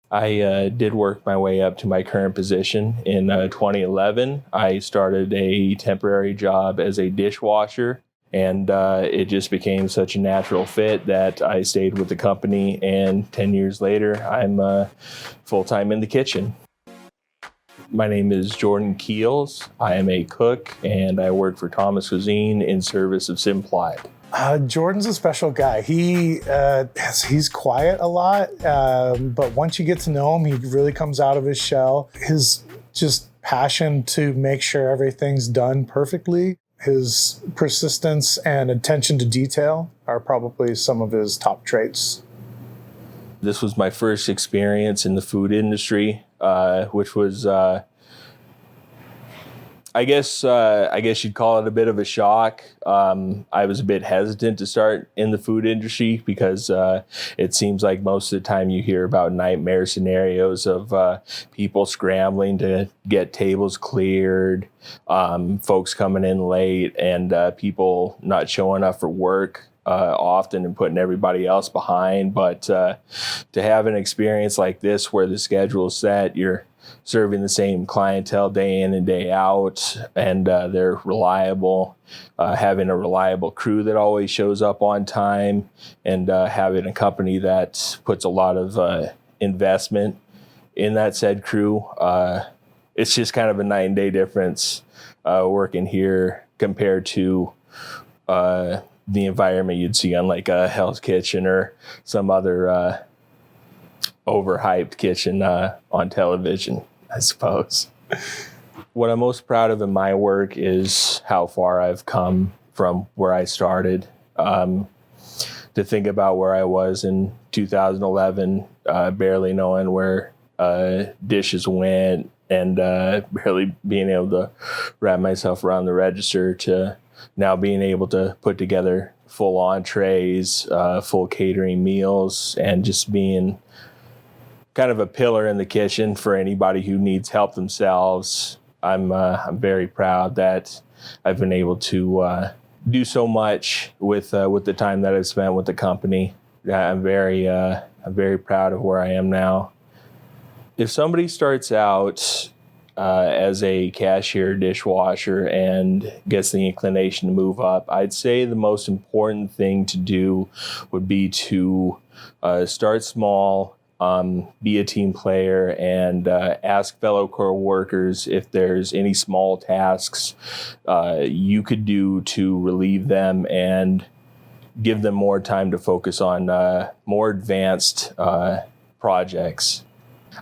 I did work my way up to my current position. In 2011, I started a temporary job as a dishwasher, and it just became such a natural fit that I stayed with the company, and 10 years later, I'm full-time in the kitchen. My name is Jordan Keels. I am a cook, and I work for Thomas Cuisine in service of Simplied. Jordan's a special guy. He's quiet a lot, but once you get to know him, he really comes out of his shell. His just passion to make sure everything's done perfectly, his persistence and attention to detail are probably some of his top traits. This was my first experience in the food industry, which was, I guess you'd call it a bit of a shock. I was a bit hesitant to start in the food industry because it seems like most of the time you hear about nightmare scenarios of people scrambling to get tables cleared, folks coming in late, and people not showing up for work often and putting everybody else behind. But to have an experience like this where the schedule is set, you're serving the same clientele day in and day out, and they're reliable, having a reliable crew that always shows up on time, and having a company that puts a lot of investment in that said crew. It's just kind of a night and day difference working here compared to the environment you'd see on like a Hell's Kitchen or some other overhyped kitchen on television, I suppose. What I'm most proud of in my work is how far I've come from where I started. To think about where I was in 2011, barely knowing where dishes went, and barely being able to wrap myself around the register, to now being able to put together full entrees, full catering meals, and just being kind of a pillar in the kitchen for anybody who needs help themselves. I'm very proud that I've been able to do so much with the time that I've spent with the company. I'm very proud of where I am now. If somebody starts out as a cashier dishwasher and gets the inclination to move up, I'd say the most important thing to do would be to start small, be a team player, and ask fellow co-workers if there's any small tasks you could do to relieve them and give them more time to focus on more advanced projects.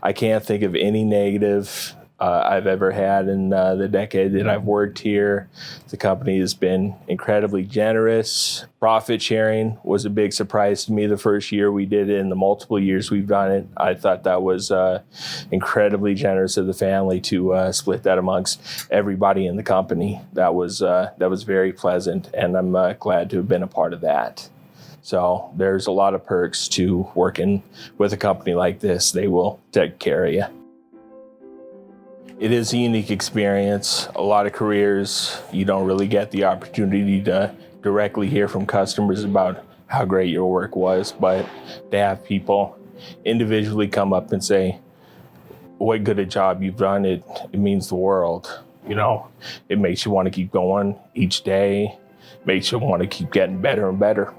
I can't think of any negative I've ever had in the decade that I've worked here. The company has been incredibly generous. Profit sharing was a big surprise to me the first year we did it. In the multiple years we've done it, I thought that was incredibly generous of the family to split that amongst everybody in the company. That was very pleasant, and I'm glad to have been a part of that. So there's a lot of perks to working with a company like this. They will take care of you. It is a unique experience. A lot of careers, you don't really get the opportunity to directly hear from customers about how great your work was, but to have people individually come up and say, what good a job you've done, it means the world. You know, it makes you want to keep going each day, makes you want to keep getting better and better.